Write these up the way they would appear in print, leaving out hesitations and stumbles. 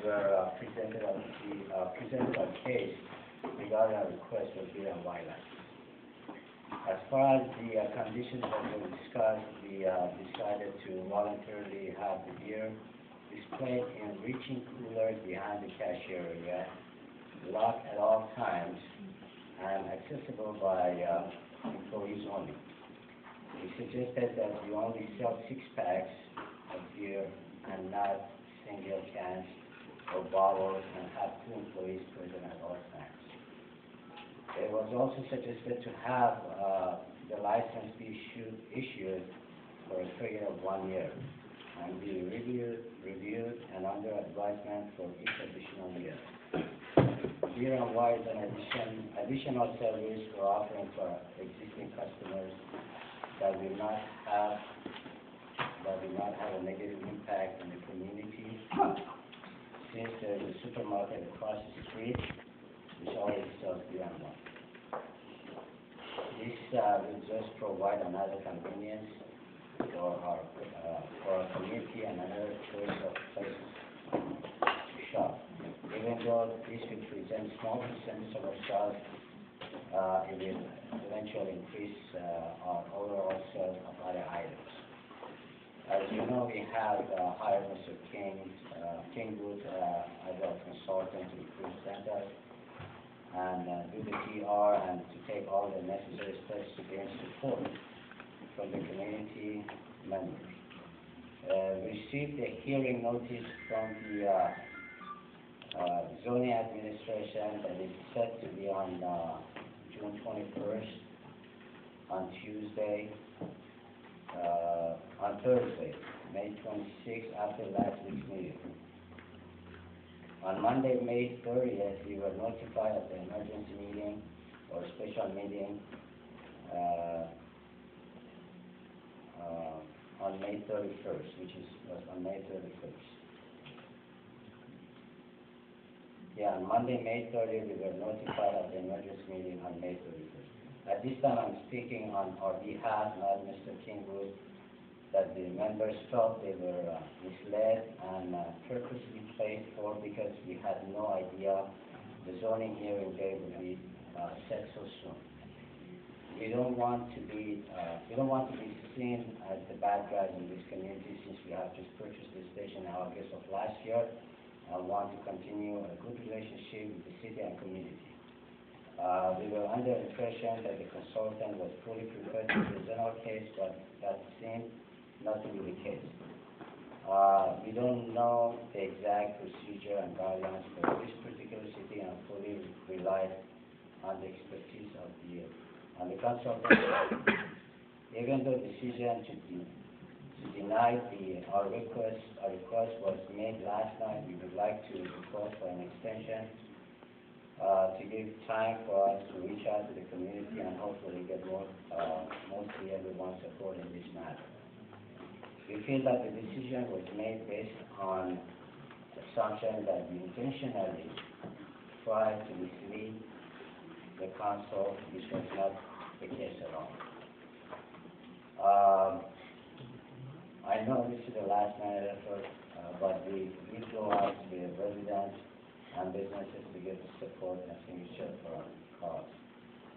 were presented a case regarding a request for beer and wildlife. As far as the conditions that were discussed, we decided to voluntarily have the beer displayed in reaching coolers behind the cashier area, locked at all times, and accessible by employees only. We suggested that we only sell 6-packs of beer and not single cans or bottles, and have 2 employees present at all times. It was also suggested to have the license be issued for a period of 1 year, and be reviewed and under advisement for each additional year. Beer and wine is an additional service we're offering to our existing customers that will not have a negative impact on the community, since there is a supermarket across the street which already sells beer and wine. This will just provide another convenience for our community and another choice of places to shop. Even though this will present small percentage of our sales, it will eventually increase our overall sales of other items. As you know, we have hired Mr. Kingwood as our consultant to represent us and do the PR and to take all the necessary steps to gain support from the community members. We received a hearing notice from the zoning administration that is set to be on June 21st, on Tuesday, on Thursday, May 26th, after last week's meeting. On Monday, May 30th, we were notified of the emergency meeting or special meeting on May 31st, which was on May 31st. Yeah, on Monday, May 30th, we were notified of the emergency meeting on May 31st. At this time, I'm speaking on our behalf, not Mr. Kingwood, that the members felt they were misled and purposely placed for because we had no idea the zoning hearing date would be set so soon. We don't want to be seen as the bad guys in this community, since we have just purchased this station in August of last year. I want to continue a good relationship with the city and community. We were under the impression that the consultant was fully prepared to present our case, but that seemed not to be the case. We don't know the exact procedure and guidelines for this particular city, and fully relied on the expertise of the consultant. Even though the decision to deny our request was made last night, we would like to request for an extension to give time for us to reach out to the community and hopefully get mostly everyone's support in this matter. We feel that the decision was made based on the assumption that we intentionally tried to mislead the council, which was not the case at all. I know this is a last-minute effort, but we need to go out to the residents and businesses to get the support and signature for our cause.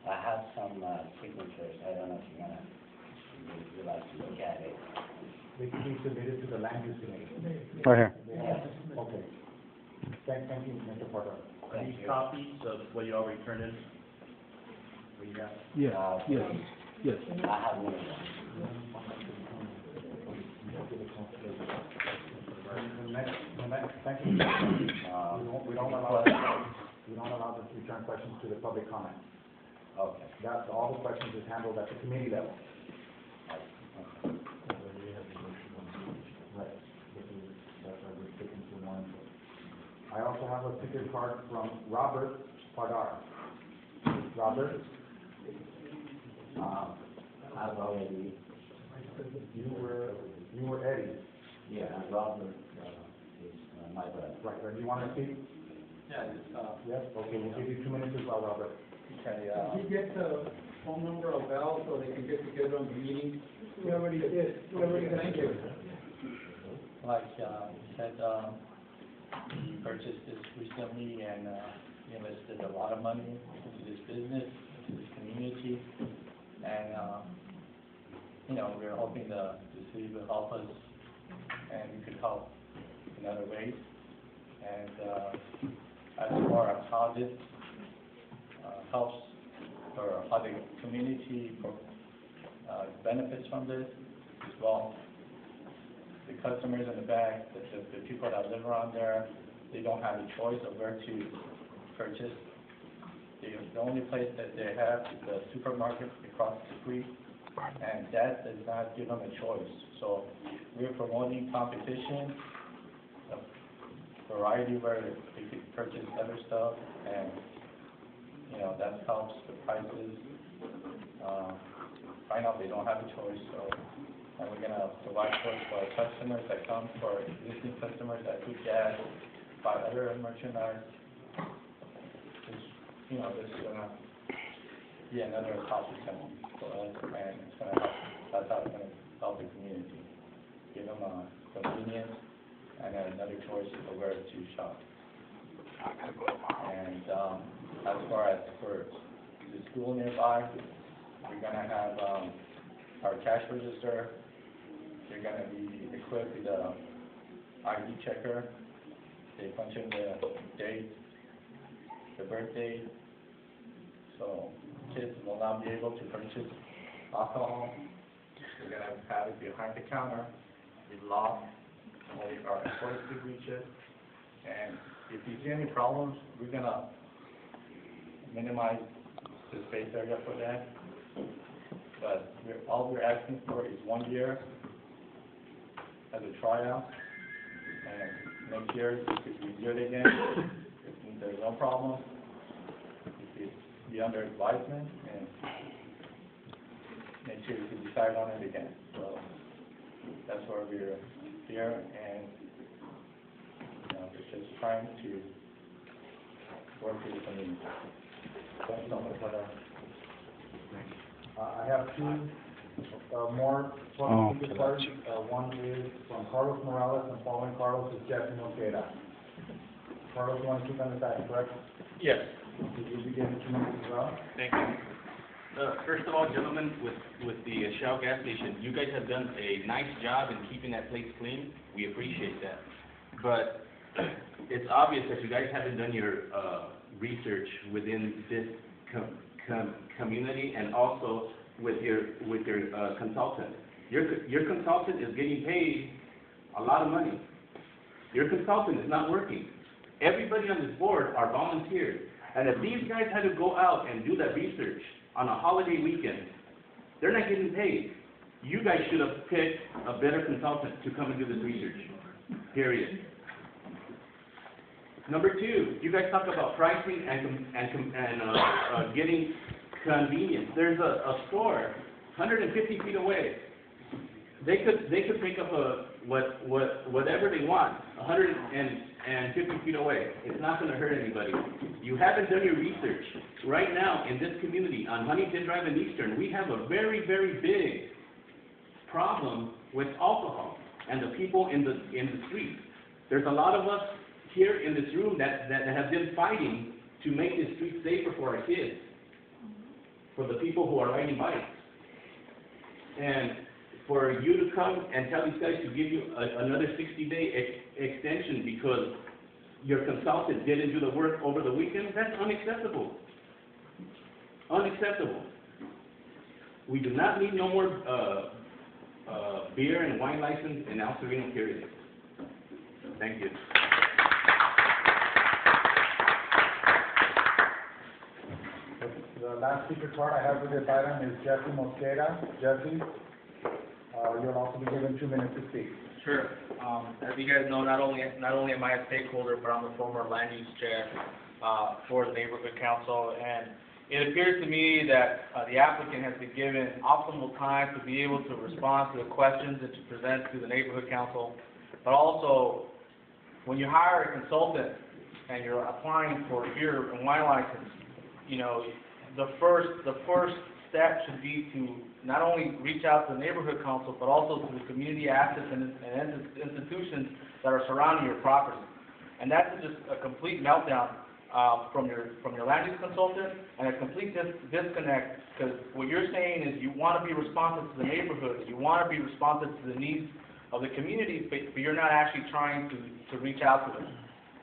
I have some signatures. I don't know if you'd like to look at it. They can be submitted to the land use committee. Right here. Yes. Okay. Thank you, Mr. Porter. Are these copies of what you already turned in? What you got? Yes, yes. I have one. Thank you. We don't allow the return questions to the public comment. Okay. That's all the questions is handled at the committee level. Right. That's why we're sticking to one. I also have a ticket card from Robert Pardar. Robert? I've already. You were Eddie. Yeah, and Robert is my brother. Right. Do you want to speak? Yeah, Yes. Okay. We'll give you 2 minutes as well, Robert. okay, Did he get the phone number of Val so they can get together on the meeting? We already did. Thank you. Like, said, He purchased this recently and, he invested a lot of money into this business, into this community. And, we're hoping the city will help us and we could help in other ways. And, as far as how this, helps or how the community, benefits from this, as well, the customers in the back, the people that live around there, they don't have a choice of where to purchase. The only place that they have is the supermarket across the street, and that does not give them a choice. So we're promoting competition, a variety where they could purchase other stuff, and that helps the prices. Right now they don't have a choice, so and we're gonna provide choice for our customers that come, for our existing customers that do gas, buy other merchandise. This is gonna be another cost center for us, and it's gonna help. That's how it's gonna help the community, give them a convenience and another choice of where to shop. And as far as for the school nearby, we're gonna have our cash register. They're gonna be equipped with a ID checker. They punch in the date, the birth date, so kids will not be able to purchase alcohol. We're gonna have it behind the counter, be locked, only our employees could reach it. And if you see any problems, we're gonna minimize the space area for that. But all we're asking for is 1 year as a tryout, and next year we do it again. If there's no problem, it could be under advisement, and next year we can decide on it again. So that's why we're here, and we're just trying to work with the community. Thank you so much for that. I have two more speaker cards. One is from Carlos Morales, and following Carlos is Jesse Mosqueda. Carlos, you want to keep on the side, correct? Yes, Did you begin 2 minutes as well? thank you. First of all, gentlemen, with the Shell gas station, you guys have done a nice job in keeping that place clean. We appreciate that. But it's obvious that you guys haven't done your research within this community, and also with your consultant. Your consultant is getting paid a lot of money. Your consultant is not working. Everybody on this board are volunteers, and if these guys had to go out and do that research on a holiday weekend, they're not getting paid. You guys should have picked a better consultant to come and do this research, period. Number two, you guys talk about pricing and getting convenience. There's a store 150 feet away. They could pick up whatever they want 150 feet away. It's not going to hurt anybody. You haven't done your research. Right now in this community on Huntington Drive and Eastern, we have a very, very big problem with alcohol and the people in the street. There's a lot of us here in this room that have been fighting to make the street safer for our kids, for the people who are riding bikes. And for you to come and tell these guys to give you another 60-day extension because your consultant didn't do the work over the weekend, that's unacceptable. Unacceptable. We do not need no more beer and wine license in El Sereno, period. Thank you. The last speaker card I have for this item is Jesse Mosqueda. Jesse, you'll also be given 2 minutes to speak. Sure. As you guys know, not only am I a stakeholder, but I'm the former land use chair for the neighborhood council, and it appears to me that the applicant has been given optimal time to be able to respond to the questions and to present to the neighborhood council. But also, when you hire a consultant and you're applying for a beer and wine license, the first step should be to not only reach out to the neighborhood council, but also to the community assets and institutions that are surrounding your property. And that's just a complete meltdown, from your land use consultant, and a complete disconnect, because what you're saying is you want to be responsive to the neighborhoods, you want to be responsive to the needs of the communities, but you're not actually trying to reach out to them.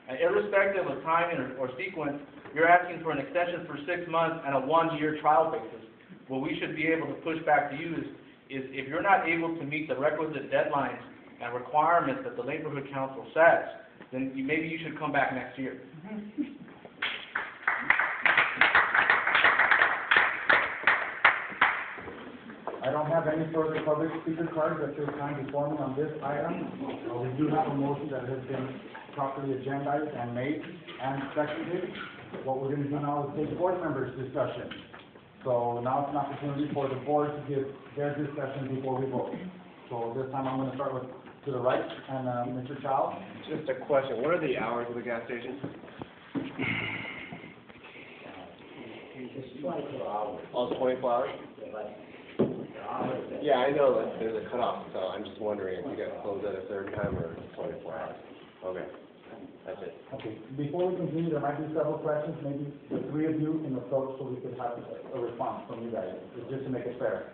And irrespective of timing or sequence, you're asking for an extension for 6 months and a 1-year trial basis. What we should be able to push back to you is if you're not able to meet the requisite deadlines and requirements that the neighborhood council sets, then maybe you should come back next year. I don't have any further public speaker cards at this time before me on this item. We do have a motion that has been properly agendized and made and seconded. What we're going to do now is take board members' discussion. So now it's an opportunity for the board to give their discussion before we vote. So this time I'm going to start with to the right and Mr. Chow. Just a question, what are the hours of the gas station? It's 24 hours. Oh, 24 hours? Yeah, I know that there's a cutoff, so I'm just wondering if you guys close at a certain time or 24 hours. Okay, that's it. Okay, before we continue, there might be several questions, maybe the three of you can approach so we could have a response from you guys, just to make it fair.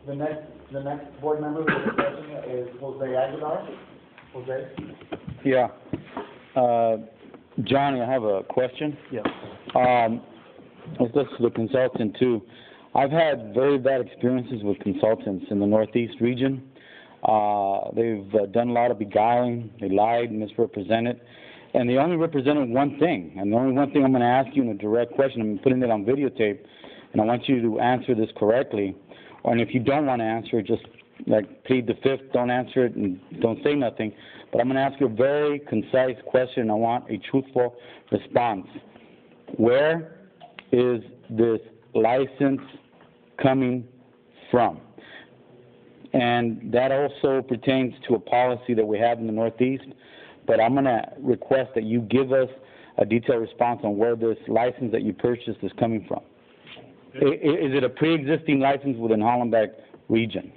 The next board member with a question is Jose Aguilar. Jose? Yeah. Johnny, I have a question. Yeah. This is the consultant too. I've had very bad experiences with consultants in the Northeast region. They've done a lot of beguiling, they lied, misrepresented, and they only represented one thing. And the only one thing I'm going to ask you in a direct question, I'm putting it on videotape, and I want you to answer this correctly. And if you don't want to answer it, just like plead the fifth, don't answer it and don't say nothing. But I'm going to ask you a very concise question. I want a truthful response. Where is this license coming from? And that also pertains to a policy that we have in the Northeast, but I'm going to request that you give us a detailed response on where this license that you purchased is coming from. Is it a pre-existing license within Hollenbeck region?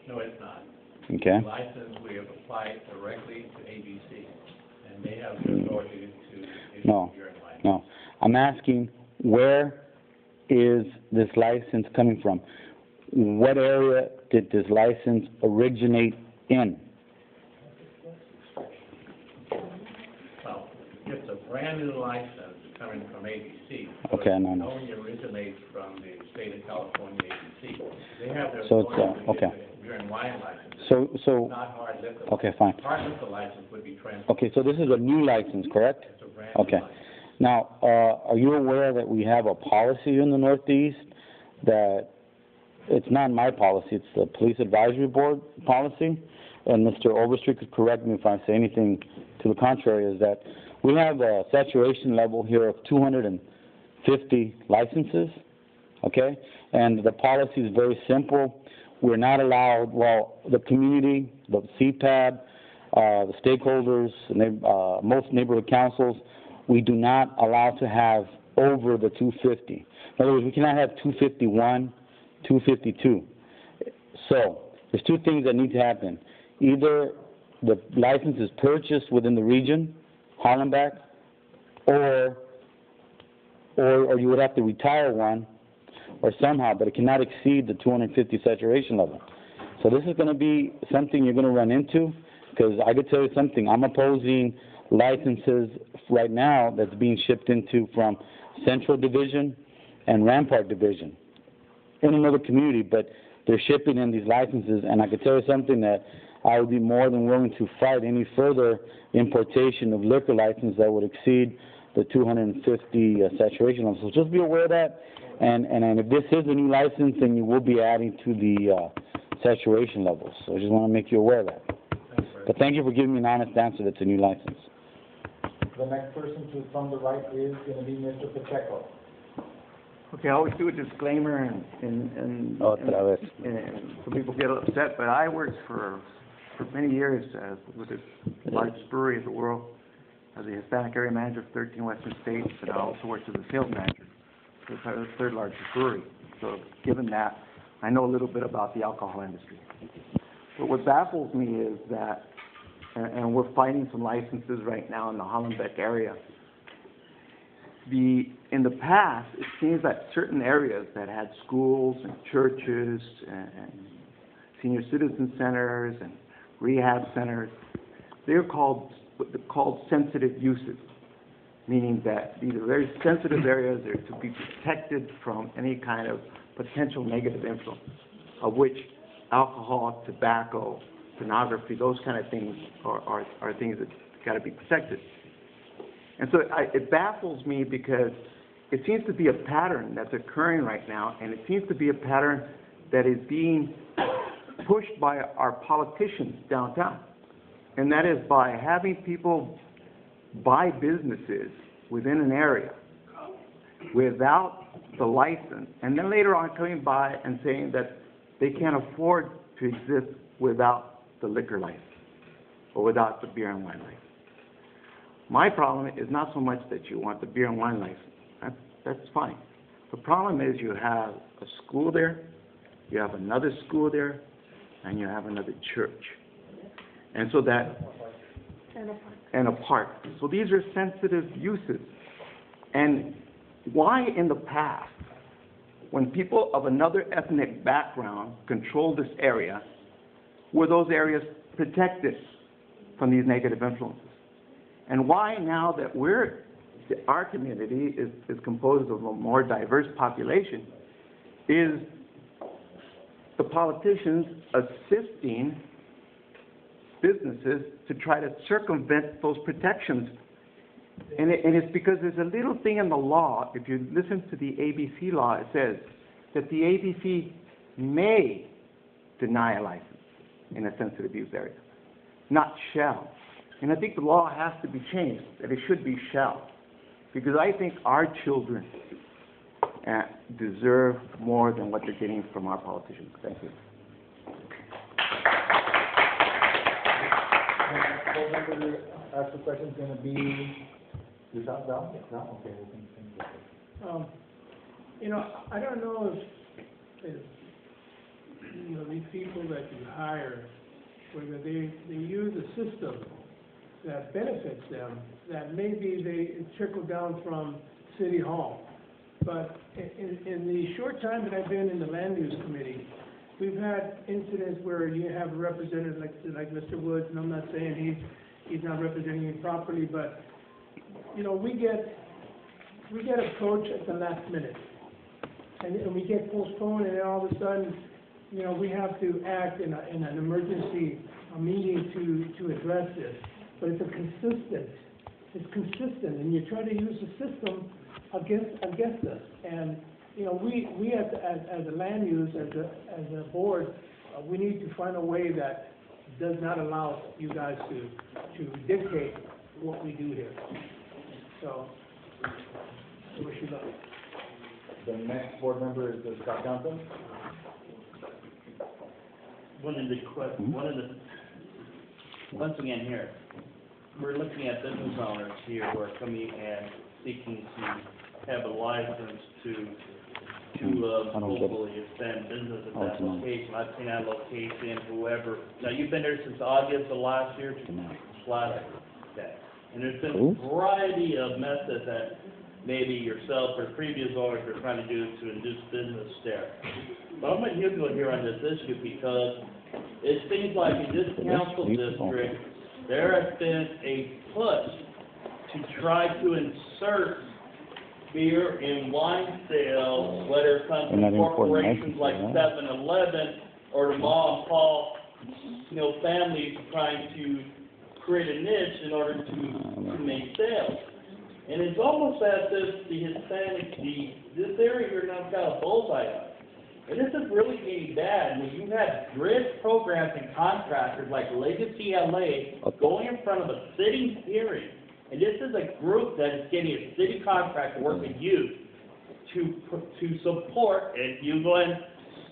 No, it's not. Okay. The license, we have applied directly to ABC, and they have the authority to issue No. your license. No. I'm asking, where is this license coming from? What area did this license originate in? Well, it's a brand new license coming from ABC. So Okay, it no. only originates from the state of California ABC. They have their So it's, authority to okay. issue beer and wine license. So, Not hard liquor. okay, fine. Hard liquor license would be transferred. Okay, so this is a new license, correct? It's a brand new Okay. license. Now, are you aware that we have a policy in the Northeast that, it's not my policy, it's the Police Advisory Board policy, and Mr. Overstreet could correct me if I say anything to the contrary, is that we have a saturation level here of 250 licenses, okay? And the policy is very simple. We're not allowed, well, the community, the CPAD, the stakeholders, most neighborhood councils, we do not allow to have over the 250. In other words, we cannot have 251, 252. So, there's two things that need to happen. Either the license is purchased within the region, Hollenbeck, or you would have to retire one, or somehow, but it cannot exceed the 250 saturation level. So this is going to be something you're going to run into, because I could tell you something, I'm opposing licenses right now that's being shipped into from Central Division and Rampart Division in another community, but they're shipping in these licenses, and I could tell you something that I would be more than willing to fight any further importation of liquor license that would exceed the 250 saturation level. So just be aware of that, and if this is a new license, then you will be adding to the saturation levels. So I just want to make you aware of that. But thank you for giving me an honest answer that's a new license. The next person to from the right is going to be Mr. Pacheco. Okay, I always do a disclaimer and some people get upset, but I worked for many years with the largest brewery in the world, as the Hispanic area manager of 13 Western states, and I also worked as a sales manager for the third largest brewery. So given that, I know a little bit about the alcohol industry. But what baffles me is that and we're fighting some licenses right now in the Hollenbeck area. In the past, it seems that certain areas that had schools and churches and senior citizen centers and rehab centers, they're called sensitive uses, meaning that these are very sensitive areas. They're to be protected from any kind of potential negative influence, of which alcohol, tobacco, pornography, those kind of things are things that got to be protected. And so it baffles me because it seems to be a pattern that's occurring right now, and it seems to be a pattern that is being pushed by our politicians downtown. And that is by having people buy businesses within an area without the license, and then later on coming by and saying that they can't afford to exist without the liquor license or without the beer and wine license. My problem is not so much that you want the beer and wine license. That's fine. The problem is you have a school there, you have another school there, and you have another church. And so that, and a park. So these are sensitive uses. And why in the past, when people of another ethnic background controlled this area, were those areas protected from these negative influences? And why now that our community is composed of a more diverse population, is the politicians assisting businesses to try to circumvent those protections? And it's because there's a little thing in the law, if you listen to the ABC law, it says that the ABC may deny a license in a sensitive use area, not shall. And I think the law has to be changed, that it should be shall. Because I think our children deserve more than what they're getting from our politicians. Thank you. Next board member ask the question is going to be, is that Val? No? Okay, we'll continue. You know, I don't know if you know, these people that you hire, whether they use a system that benefits them, that maybe they trickle down from City Hall. But in the short time that I've been in the Land Use Committee, we've had incidents where you have a representative like Mr. Woods, and I'm not saying he's not representing you properly, but you know, we get approached at the last minute, and we get postponed, and then all of a sudden, you know, we have to act in an emergency meeting to address this. But it's consistent, and you try to use the system against us. And you know, we as a land use, as a board, we need to find a way that does not allow you guys to dictate what we do here. So, I wish you luck. The next board member is Scott Johnson. Once again here, we're looking at business owners here who are coming and seeking to have a license to hopefully extend business at that location. I've seen that location, whoever. Now, you've been there since August of last year, last day. And there's been a variety of methods that maybe yourself or previous owners are trying to do to induce business there. But I'm going to go here on this issue because it seems like in this council district, there has been a push to try to insert beer and wine sales, whether it comes from corporations like 7-Eleven or the mom and pop, you know, families trying to create a niche in order to make sales. And it's almost as if the Hispanic, this area here now got a bullseye on it. And this is really getting bad when you have grid programs and contractors like Legacy LA going in front of a city hearing. And this is a group that is getting a city contract to work with you to support, and you go in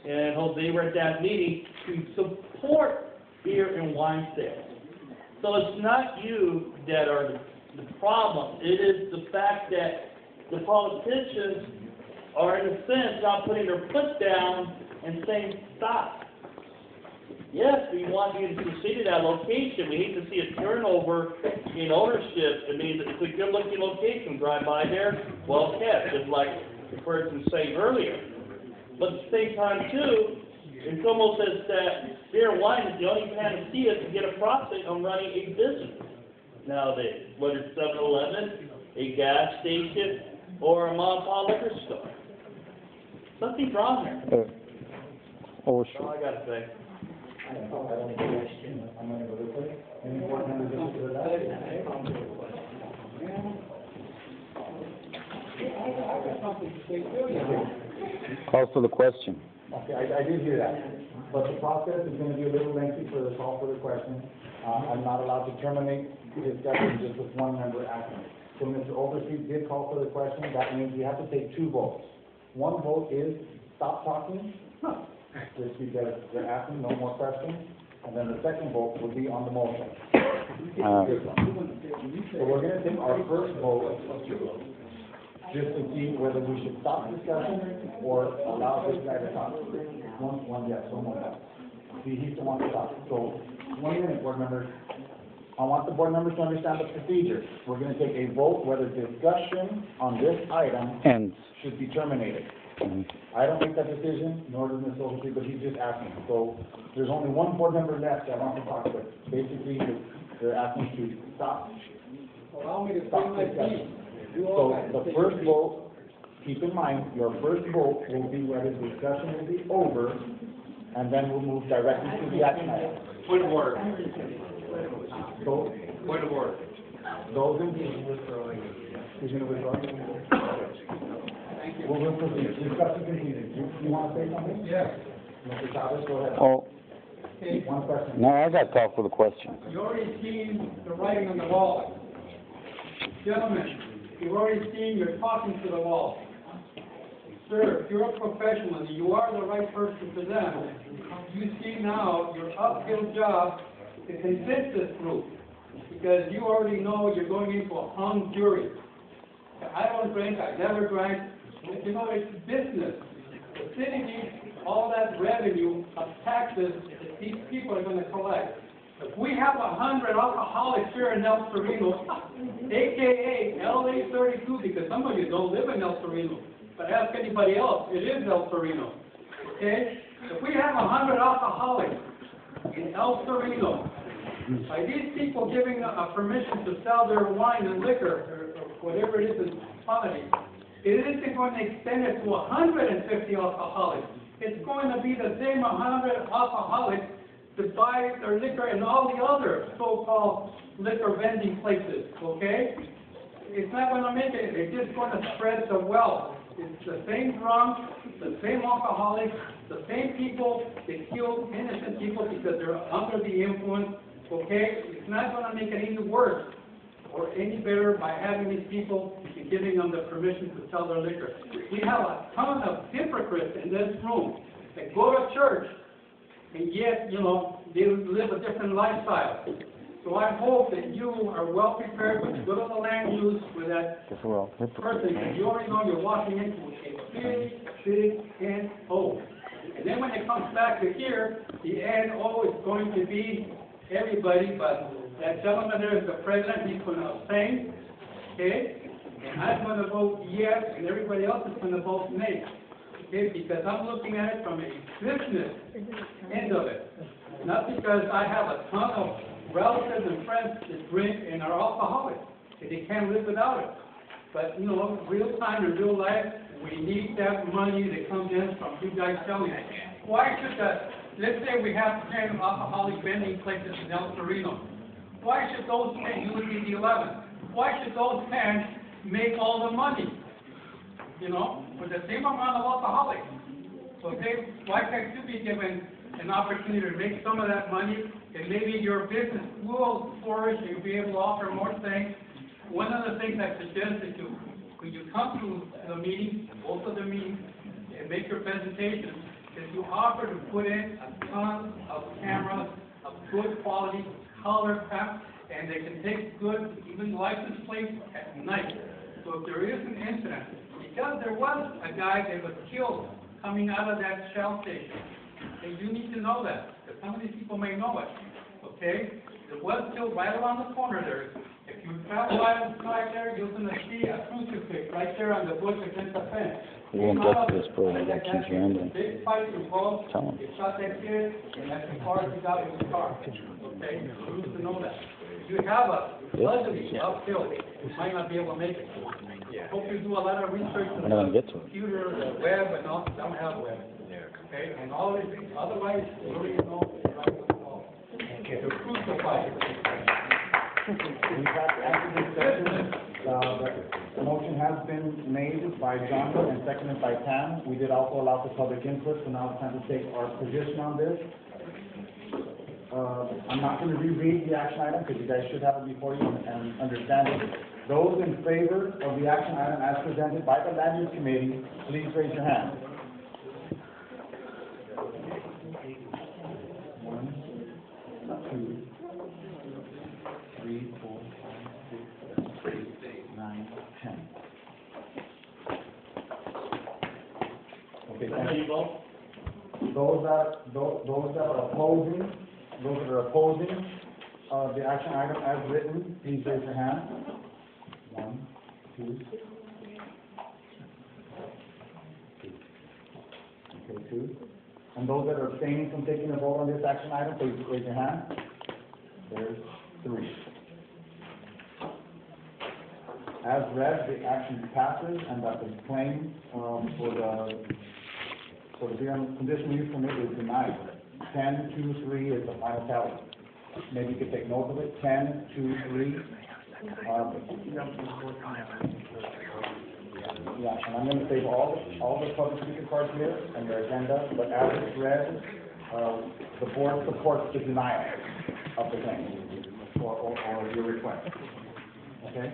and Jose were at that meeting, to support beer and wine sales. So it's not you that are the problem. It is the fact that the politicians are, in a sense, not putting their foot down and saying stop. Yes, we want you to consider that location. We hate to see a turnover in ownership. I mean, it's a good-looking location. Drive by there, well kept, just like the person said earlier. But at the same time, too, it's almost as that beer and wine is the only panacea to get a profit on running a business nowadays, whether it's 7-Eleven, a gas station, or a mom-and-pop liquor store. Something's wrong there. That's all I gotta say. I'm gonna go this way. Any board members wish to address? Call for the question. Okay, I did hear that, but the process is gonna be a little lengthy for the call for the question. I'm not allowed to terminate the discussion just with one member asking. So Mr. Overstreet did call for the question, that means we have to take two votes. One vote is stop talking, just because they're asking no more questions, and then the second vote would be on the motion. So we're gonna take our first vote, just to see whether we should stop discussion or allow this guy to talk. One yes, one no. See, he still wants to talk. So, 1 minute, board members. I want the board members to understand the procedure. We're gonna take a vote whether discussion on this item Ends. should be terminated. I don't make that decision, nor does Ms. Overstreet, but he's just asking. So, there's only one board member left that wants to talk, but basically, they're asking to stop. Allow me to Stop discussion. So, the first vote, keep in mind, your first vote will be whether discussion will be over, and then we'll move directly to the action item. Point of order. So, Point of order. those in, who's gonna withdraw? We'll proceed, discussion continues. You wanna say something? Yes. Mr. Chavez, go ahead. Oh, One question. no, I got called for the question. You already seen the writing on the wall. Gentlemen, you've already seen, you're talking to the wall. Sir, if you're a professional and you are the right person for them, you see now your uphill job to convince this group, because you already know you're going into a hung jury. I don't drink, I never drank, but you know, it's business. The city needs all that revenue of taxes that these people are gonna collect. If we have 100 alcoholics here in El Sereno, AKA LA 32, because some of you don't live in El Sereno, but ask anybody else, it is El Sereno, okay? If we have 100 alcoholics in El Sereno, by these people giving a permission to sell their wine and liquor, or whatever it is in quantity, it isn't going to extend it to 150 alcoholics. It's going to be the same 100 alcoholics to buy their liquor in all the other so-called liquor vending places, okay? It's not going to make it, it's just going to spread the wealth. It's the same drunk, the same alcoholics, the same people that kill innocent people because they're under the influence, okay? It's not going to make it any worse or any better by having these people and giving them the permission to sell their liquor. We have a ton of hypocrites in this room that go to church and yet, you know, they live a different lifestyle. So I hope that you are well prepared when you go to the land use with that person, because you already know you're walking into a big N-O. And then when it comes back to here, the N-O is going to be everybody, but that gentleman there is the president, he's going to abstain, okay? And I'm going to vote yes, and everybody else is going to vote nay. Okay, because I'm looking at it from a business end of it. Not because I have a ton of relatives and friends that drink and are alcoholics, and they can't live without it. But, you know, real time and real life, we need that money that comes in from you guys selling it. Why should that, let's say we have 10 alcoholic vending places in El Sereno. Why should those 10, you would be the 11, why should those 10 make all the money? You know, with the same amount of alcoholics. Okay, why can't you be given an opportunity to make some of that money, and maybe your business will flourish, and you'll be able to offer more things. One of the things I suggest is to, when you come to the meeting, both of the meetings, and make your presentation, is you offer to put in a ton of cameras of good quality, color, and they can take good, even license plates at night. So if there is an incident, because there was a guy that was killed coming out of that shell station, And you need to know that, because some of these people may know it, okay? The well field right around the corner there. If you travel right there, you're gonna see a crucifix right there on the bush against the fence. We won't get to this, bro, we gotta keep rambling. Big fight involved, Tell 'em. they shot that kid, and that's as far as he got with his car, okay? You need to know that. If you have a luxury uphill, you might not be able to make it. Hope you do a lot of research We're on not gonna the get to it. computer, the web, and all, don't have web. Okay, and all these things, otherwise, you don't even know right what's called. You're crucified. We've had active discussion, the motion has been made by John and seconded by Pam. We did also allow for public input, so now it's time to take our position on this. I'm not gonna reread the action item, because you guys should have it before you and understand it. Those in favor of the action item as presented by the Land Use Committee, please raise your hand. 1, 2, 3, 4, 5, 6, 9, 10. Okay, thank you. Those that are opposing, the action item as written, please raise your hand. 1, 2. Okay, 2. And those that are abstaining from taking a vote on this action item, please raise your hand. There's 3. As read, the action passes, and that the claim for the conditional use permit is denied. 10-2-3 is the final tally. Maybe you could take note of it. 10-2-3. Yeah, and I'm gonna save all the public speaker cards here and their agenda, but as it's read, the board supports the denial of the claim or your request. Okay?